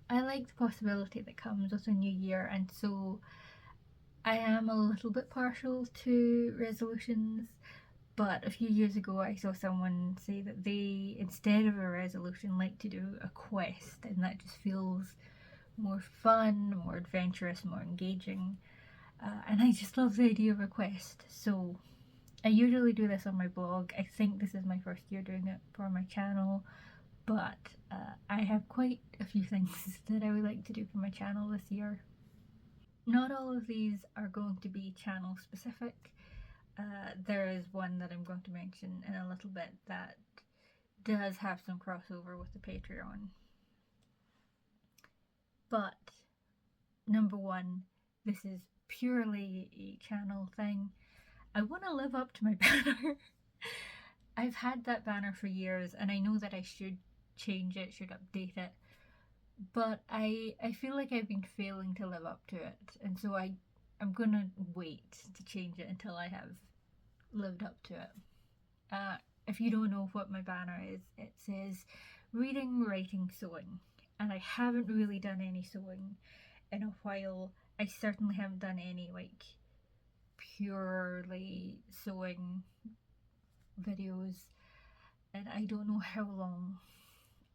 I like the possibility that comes with a new year, and so I am a little bit partial to resolutions. But a few years ago, I saw someone say that they, instead of a resolution, like to do a quest, and that just feels more fun, more adventurous, more engaging. And I just love the idea of a quest. So I usually do this on my blog. I think this is my first year doing it for my channel, but I have quite a few things that I would like to do for my channel this year. Not all of these are going to be channel specific. There is one that I'm going to mention in a little bit that does have some crossover with the Patreon. But number one, this is purely a channel thing. I want to live up to my banner. I've had that banner for years, and I know that I should change it, should update it, but I feel like I've been failing to live up to it, and so I'm gonna wait to change it until I have lived up to it. If you don't know what my banner is, it says reading, writing, sewing, and I haven't really done any sewing in a while. I certainly haven't done any like purely sewing videos, and I don't know how long.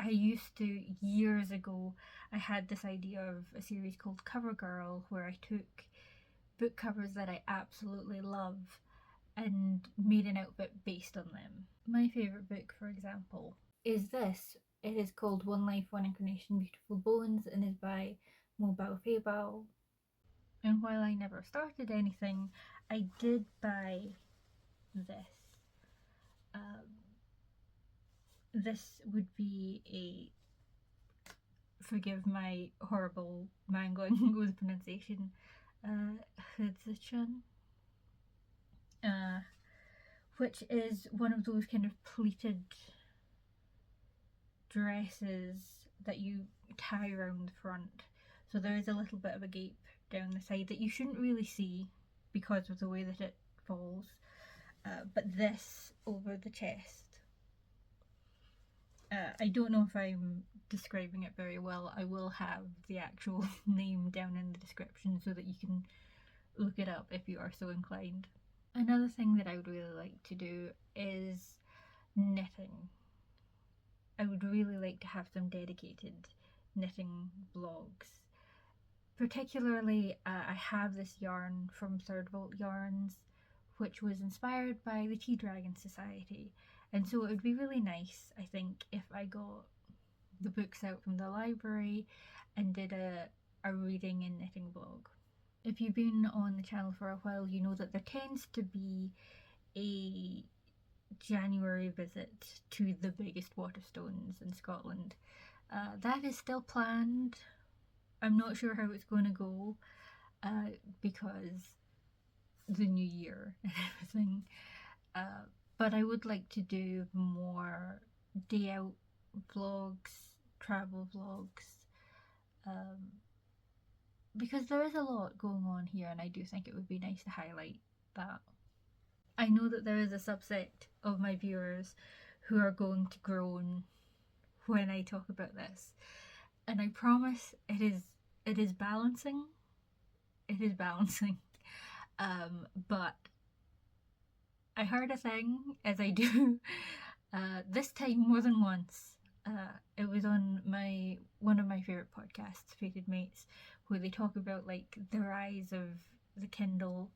I used to, years ago, I had this idea of a series called Cover Girl where I took book covers that I absolutely love and made an outfit based on them. My favourite book, for example, is this. It is called One Life, One Incarnation, Beautiful Bones, and is by Mo Bao Fei Bao. And while I never started anything, I did buy this. This would be a, forgive my horrible mangling with pronunciation, heziqun, which is one of those kind of pleated dresses that you tie around the front. So there is a little bit of a gape down the side that you shouldn't really see because of the way that it falls, but this over the chest. I don't know if I'm describing it very well. I will have the actual name down in the description so that you can look it up if you are so inclined. Another thing that I would really like to do is knitting. I would really like to have some dedicated knitting vlogs. Particularly, I have this yarn from Third Vault Yarns, which was inspired by the Tea Dragon Society, and so it would be really nice, I think, if I got the books out from the library and did a reading and knitting vlog. If you've been on the channel for a while, you know that there tends to be a January visit to the biggest Waterstones in Scotland. That is still planned. I'm not sure how it's going to go because the new year and everything. But I would like to do more day out vlogs, travel vlogs, because there is a lot going on here, and I do think it would be nice to highlight that. I know that there is a subset of my viewers who are going to groan when I talk about this, and I promise it is balancing. It is balancing. But I heard a thing, as I do, this time more than once. It was on one of my favourite podcasts, Fated Mates, where they talk about like the rise of the Kindle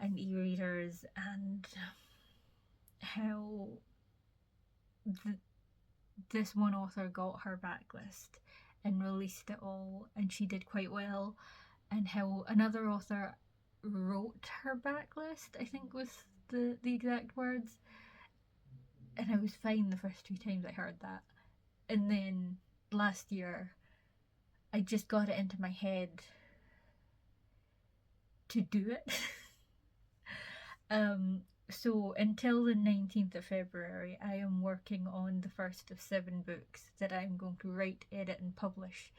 and e-readers and how this one author got her backlist and released it all, and she did quite well, and how another author wrote her backlist, I think was the exact words, and I was fine the first 2 times I heard that, and then last year I just got it into my head to do it. So until the 19th of February, I am working on the first of 7 books that I'm going to write, edit, and publish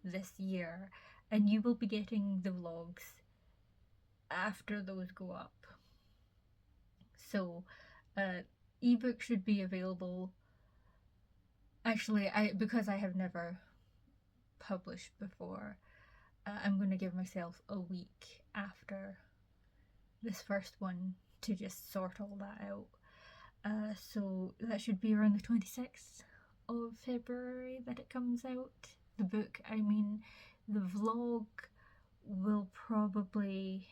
this year, and you will be getting the vlogs after those go up. So ebook should be available. Actually, because I have never publish before. I'm going to give myself a week after this first one to just sort all that out. So that should be around the 26th of February that it comes out. The book, I mean, the vlog will probably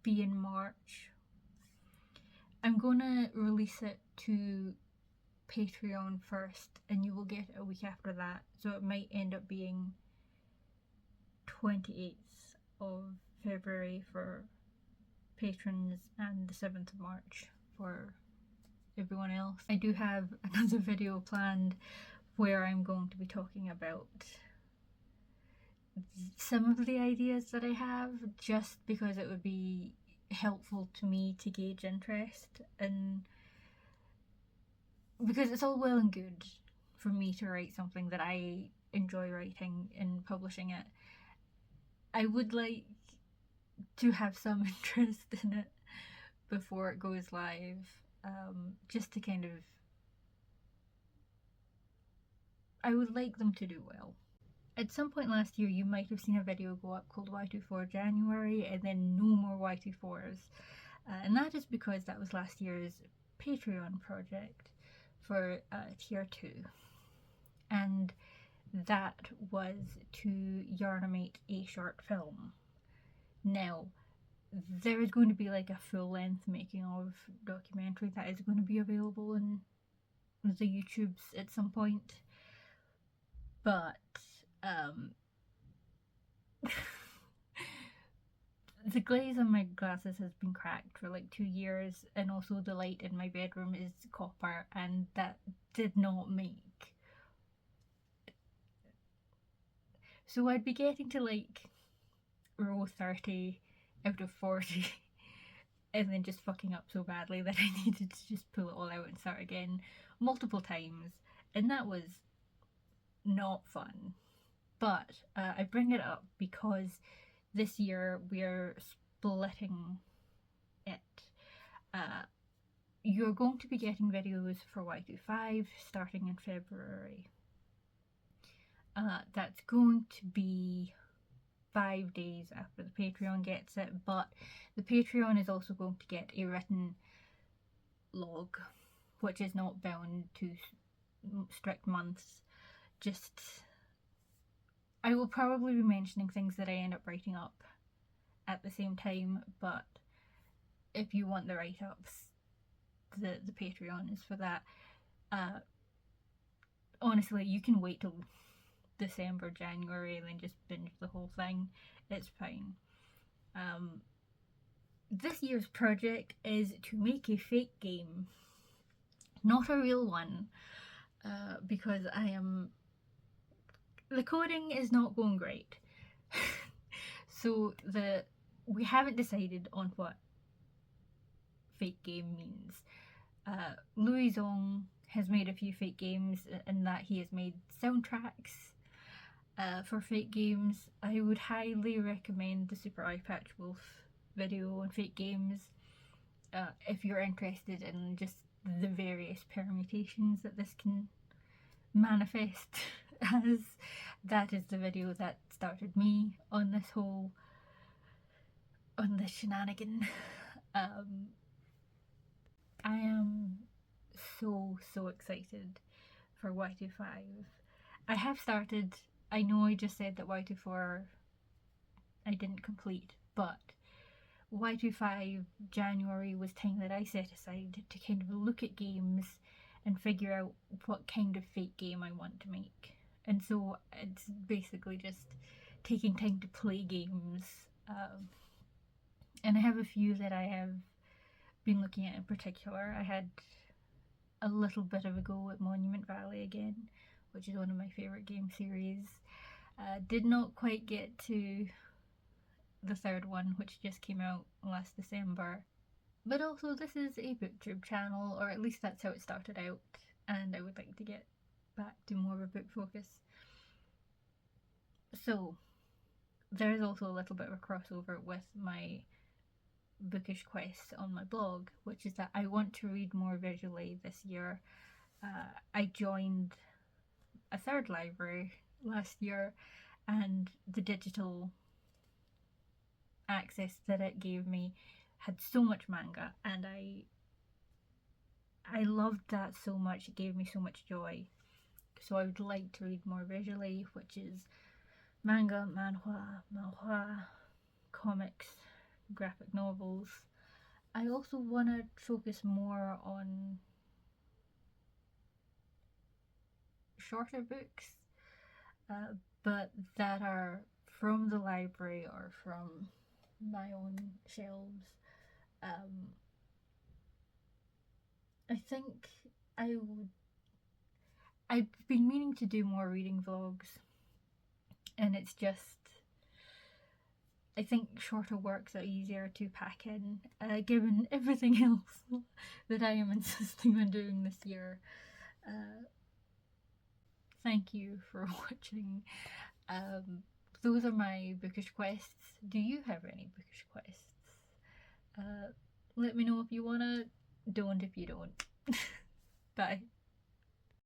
be in March. I'm gonna release it to Patreon first, and you will get it a week after that, so it might end up being 28th of February for patrons and the 7th of March for everyone else. I do have another video planned where I'm going to be talking about some of the ideas that I have, just because it would be helpful to me to gauge interest, and because it's all well and good for me to write something that I enjoy writing and publishing it, I would like to have some interest in it before it goes live, just to kind of, I would like them to do well. At some point last year, you might have seen a video go up called Y24 January, and then no more Y24s. And that is because that was last year's Patreon project for tier 2. And that was to yarnimate a short film. Now, there is going to be like a full-length making of documentary that is going to be available in the YouTubes at some point. But the glaze on my glasses has been cracked for like 2 years, and also the light in my bedroom is copper, and that did not make. So I'd be getting to like row 30 out of 40 and then just fucking up so badly that I needed to just pull it all out and start again multiple times, and that was not fun. But I bring it up because this year we're splitting it. You're going to be getting videos for Y25 starting in February. That's going to be 5 days after the Patreon gets it, but the Patreon is also going to get a written log, which is not bound to strict months. Just, I will probably be mentioning things that I end up writing up at the same time, but if you want the write-ups, the Patreon is for that. Honestly, you can wait till December, January, and then just binge the whole thing. It's fine. This year's project is to make a fake game, not a real one, because the coding is not going great. So we haven't decided on what fake game means. Louis Zong has made a few fake games, and that he has made soundtracks for fake games. I would highly recommend the Super Eye Patch Wolf video on fake games if you're interested in just the various permutations that this can manifest as. That is the video that started me on this shenanigan. I am so excited for Y25. I have started. I know I just said that Y24 I didn't complete, but Y25 January was time that I set aside to kind of look at games and figure out what kind of fake game I want to make. And so it's basically just taking time to play games. And I have a few that I have been looking at in particular. I had a little bit of a go at Monument Valley again, which is one of my favourite game series. Did not quite get to the third one, which just came out last December. But also, this is a booktube channel, or at least that's how it started out, and I would like to get back to more of a book focus. So there is also a little bit of a crossover with my bookish quest on my blog, which is that I want to read more visually this year. I joined a third library last year, and the digital access that it gave me had so much manga, and I loved that so much. It gave me so much joy. So I would like to read more visually, which is manga, manhwa, comics, graphic novels. I also want to focus more on shorter books, but that are from the library or from my own shelves. I think I would. I've been meaning to do more reading vlogs, and it's just. I think shorter works are easier to pack in, given everything else that I am insisting on doing this year. Thank you for watching. Those are my bookish quests. Do you have any bookish quests? Let me know if you wanna. Don't if you don't. Bye.